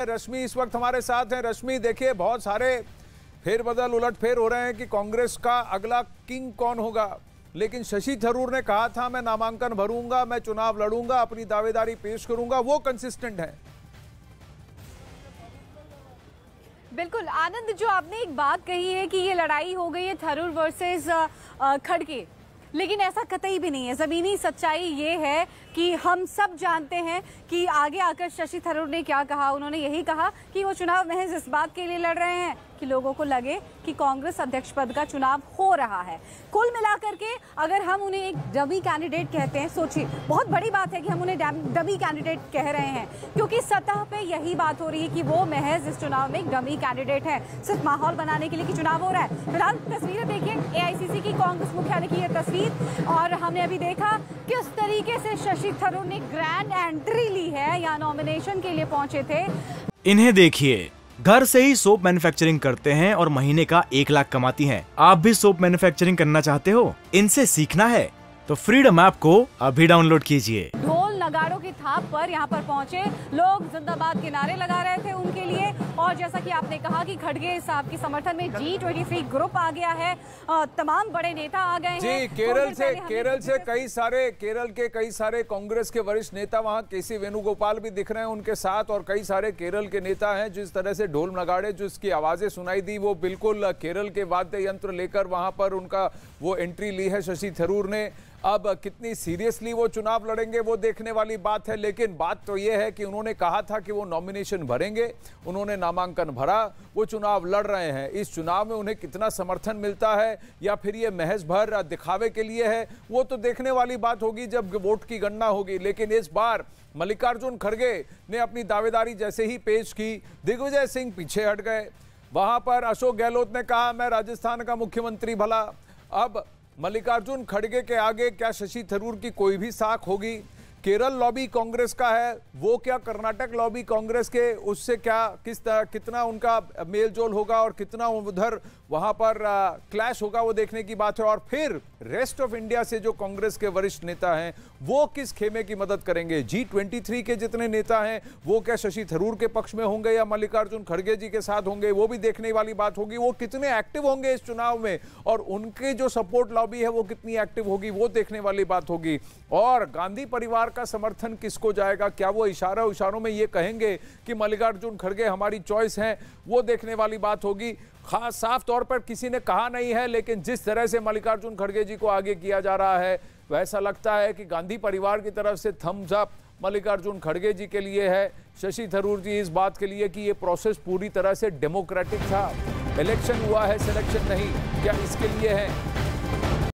रश्मि इस वक्त हमारे साथ हैं। रश्मि, देखिए बहुत सारे फेरबदल उलटफेर हो रहे हैं कि कांग्रेस का अगला किंग कौन होगा, लेकिन शशि थरूर ने कहा था मैं नामांकन भरूंगा, मैं चुनाव लड़ूंगा, अपनी दावेदारी पेश करूंगा, वो कंसिस्टेंट है। बिल्कुल आनंद, जो आपने एक बात कही है कि ये लड़ाई हो गई है थरूर वर्सेस खड़गे, लेकिन ऐसा कतई भी नहीं है। ज़मीनी सच्चाई ये है कि हम सब जानते हैं कि आगे आकर शशि थरूर ने क्या कहा। उन्होंने यही कहा कि वो चुनाव महज इस बात के लिए लड़ रहे हैं कि लोगों को लगे कि कांग्रेस अध्यक्ष पद का चुनाव हो रहा है। कुल मिलाकर के अगर हम उन्हें एक डमी कैंडिडेट कहते हैं, सोचिए बहुत बड़ी बात है कि हम उन्हें डमी कैंडिडेट कह रहे हैं, क्योंकि सतह पे यही बात हो रही है कि वो महज इस चुनाव में एक डमी कैंडिडेट है, सिर्फ माहौल बनाने के लिए कि चुनाव हो रहा है। फिलहाल तस्वीरें देखिए, AICC की कांग्रेस मुख्यालय की यह तस्वीर, और हमने अभी देखा किस तरीके से शशि थरूर ने ग्रैंड एंट्री ली है, यहाँ नॉमिनेशन के लिए पहुंचे थे। इन्हें देखिए, घर से ही सोप मैन्युफैक्चरिंग करते हैं और महीने का 1 लाख कमाती हैं। आप भी सोप मैन्युफैक्चरिंग करना चाहते हो, इनसे सीखना है तो फ्रीडम ऐप को अभी डाउनलोड कीजिए। ढोल नगाड़ों की थाप पर यहाँ पर पहुंचे लोग जिंदाबाद के नारे लगा रहे थे उनके लिए, और जैसा कि आपने कहा कि खड़गे साहब के समर्थन में G23 ग्रुप आ गया है, तमाम बड़े नेता आ गए हैं। जी, केरल के कई सारे कांग्रेस के वरिष्ठ नेता, वहां KC वेणुगोपाल भी दिख रहे हैं उनके साथ, और कई सारे केरल के नेता हैं। जिस तरह से ढोल नगाड़े जिसकी आवाजें सुनाई दी, वो बिल्कुल केरल के वाद्य यंत्र लेकर वहां पर उनका वो एंट्री ली है शशि थरूर ने। अब कितनी सीरियसली वो चुनाव लड़ेंगे वो देखने वाली बात है, लेकिन बात तो ये है कि उन्होंने कहा था कि वो नॉमिनेशन भरेंगे, उन्होंने नामांकन भरा, वो चुनाव लड़ रहे हैं। इस चुनाव में उन्हें कितना समर्थन मिलता है या फिर ये महज भर दिखावे के लिए है, वो तो देखने वाली बात होगी जब वोट की गणना होगी। लेकिन इस बार मल्लिकार्जुन खड़गे ने अपनी दावेदारी जैसे ही पेश की, दिग्विजय सिंह पीछे हट गए। वहां पर अशोक गहलोत ने कहा मैं राजस्थान का मुख्यमंत्री भला। अब मल्लिकार्जुन खड़गे के आगे क्या शशि थरूर की कोई भी साख होगी? केरल लॉबी कांग्रेस का है, वो क्या कर्नाटक लॉबी कांग्रेस के उससे क्या कितना उनका मेल जोल होगा और कितना उधर वहां पर क्लैश होगा, वो देखने की बात है। और फिर रेस्ट ऑफ इंडिया से जो कांग्रेस के वरिष्ठ नेता हैं वो किस खेमे की मदद करेंगे? G23 के जितने नेता हैं वो क्या शशि थरूर के पक्ष में होंगे या मल्लिकार्जुन खड़गे जी के साथ होंगे, वो भी देखने वाली बात होगी। वो कितने एक्टिव होंगे इस चुनाव में और उनके जो सपोर्ट लॉबी है वो कितनी एक्टिव होगी, वो देखने वाली बात होगी। और गांधी परिवार का समर्थन किसको जाएगा, क्या वो इशारों में ये कहेंगे कि मल्लिकार्जुन खड़गे हमारी चॉइस हैं, वो देखने वाली बात होगी। खास साफ तौर पर किसी ने कहा नहीं है, लेकिन जिस तरह से मल्लिकार्जुन खड़गे जी को आगे किया जा रहा है वैसा लगता है कि गांधी परिवार की तरफ से थम्स अप मल्लिकार्जुन खड़गे जी के लिए है, शशि थरूर जी इस बात के लिए कि ये प्रोसेस पूरी तरह से डेमोक्रेटिक था, इलेक्शन हुआ है सिलेक्शन नहीं, क्या इसके लिए है?